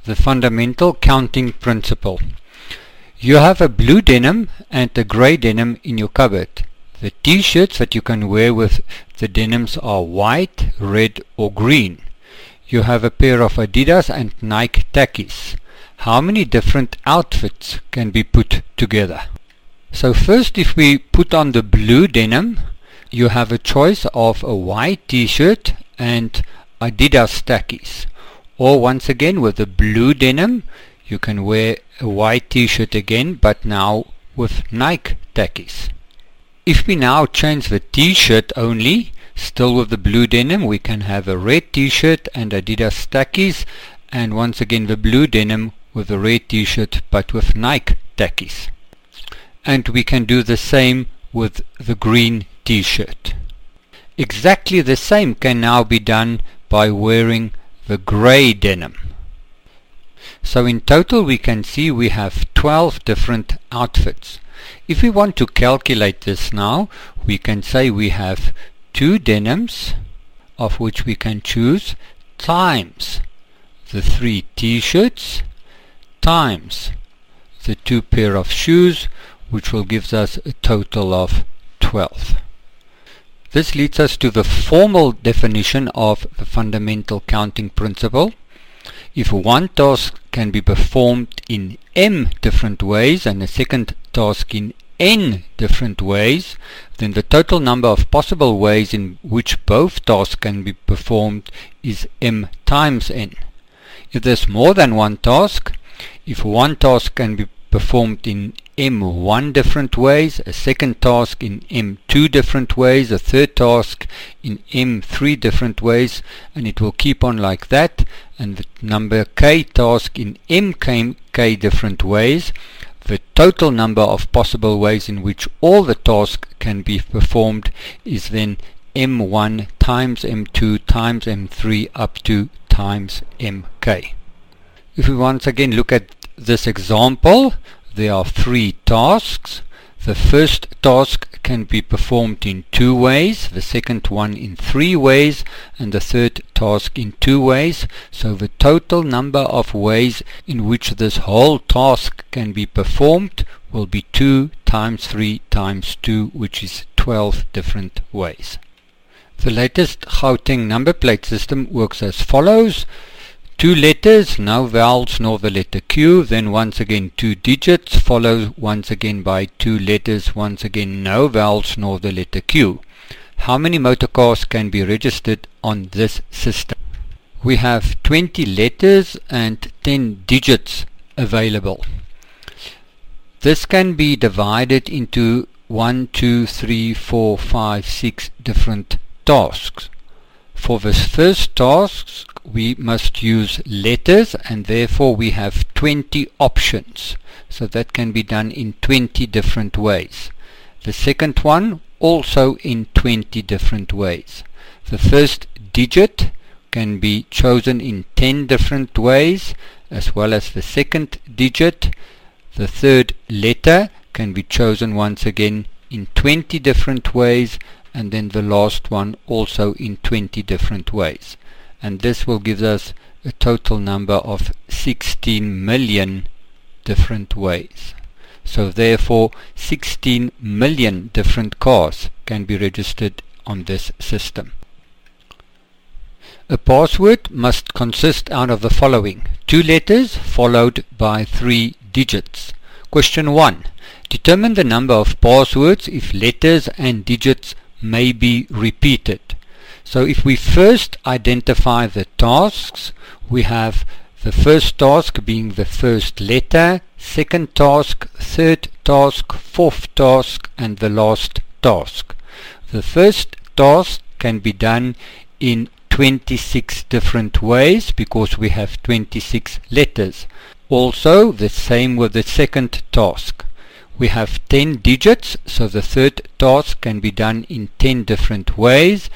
the fundamental counting principle. You have a blue denim and a grey denim in your cupboard. The t-shirts that you can wear with the denims are white, red or green. You have a pair of Adidas and Nike Takis. How many different outfits can be put together? So first, if we put on the blue denim, you have a choice of a white t-shirt and Adidas Takis. Or once again, with the blue denim, you can wear a white t-shirt again, but now with Nike Takis. If we now change the t-shirt only, still with the blue denim, we can have a red t-shirt and Adidas Takis, and once again the blue denim with a red t-shirt but with Nike Takis. And we can do the same with the green t-shirt. Exactly the same can now be done by wearing the grey denim. So in total we can see we have 12 different outfits. If we want to calculate this now, we can say we have 2 denims, of which we can choose, times the 3 t-shirts, times the 2 pair of shoes, which will give us a total of 12. This leads us to the formal definition of the fundamental counting principle. If one task can be performed in m different ways and a second task in n different ways, then the total number of possible ways in which both tasks can be performed is m times n. If there's more than one task, if one task can be performed in m1 different ways, a second task in m2 different ways, a third task in m3 different ways, and it will keep on like that, and the number k task in mk different ways, the total number of possible ways in which all the tasks can be performed is then m1 times m2 times m3 up to times mk. If we once again look at this example, there are 3 tasks. The first task can be performed in 2 ways, the second one in 3 ways, and the third task in 2 ways. So the total number of ways in which this whole task can be performed will be 2 times 3 times 2, which is 12 different ways. The latest Gauteng number plate system works as follows. 2 letters, no vowels nor the letter Q, then once again 2 digits, followed once again by 2 letters, once again no vowels nor the letter Q. How many motor cars can be registered on this system? We have 20 letters and 10 digits available. This can be divided into 1, 2, 3, 4, 5, 6 different tasks. For this first task, we must use letters, and therefore we have 20 options. So that can be done in 20 different ways. The second one also in 20 different ways. The first digit can be chosen in 10 different ways, as well as the second digit. The third letter can be chosen once again in 20 different ways, and then the last one also in 20 different ways. And this will give us a total number of 16 million different ways. So therefore 16 million different cars can be registered on this system. A password must consist out of the following: 2 letters followed by 3 digits. Question 1. Determine the number of passwords if letters and digits may be repeated. So if we first identify the tasks, we have the first task being the first letter, second task, third task, fourth task, and the last task. The first task can be done in 26 different ways because we have 26 letters. Also the same with the second task. We have 10 digits, so the third task can be done in 10 different ways,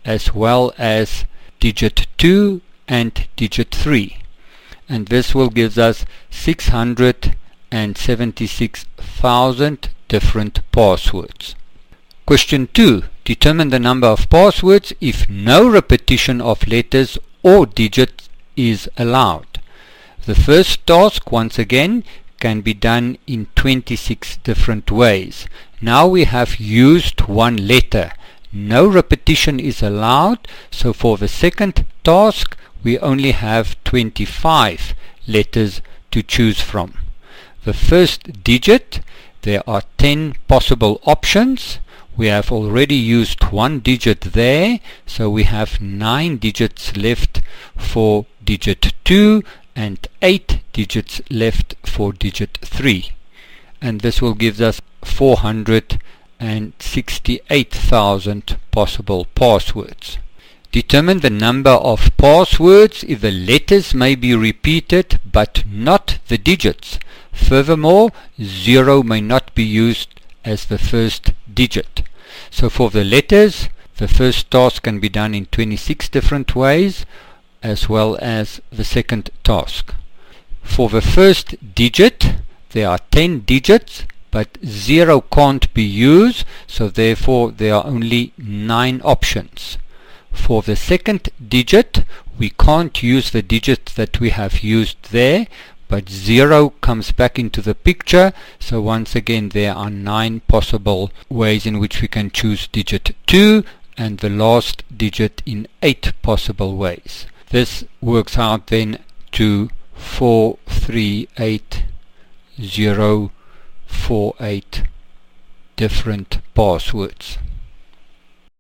as well as digit 2 and digit 3. And this will give us 676,000 different passwords. Question 2. Determine the number of passwords if no repetition of letters or digits is allowed. The first task, once again, can be done in 26 different ways. Now we have used one letter. No repetition is allowed, so for the second task we only have 25 letters to choose from. The first digit, there are 10 possible options. We have already used one digit there, so we have 9 digits left for digit 2 and 8 digits left for digit 3. And this will give us 468,000 possible passwords. Determine the number of passwords if the letters may be repeated but not the digits. Furthermore, 0 may not be used as the first digit. So for the letters, the first task can be done in 26 different ways, as well as the second task. For the first digit, there are 10 digits, but 0 can't be used, so therefore there are only 9 options. For the second digit, we can't use the digit that we have used there, but 0 comes back into the picture, so once again there are 9 possible ways in which we can choose digit 2 and the last digit in 8 possible ways. This works out then to 438,048 different passwords.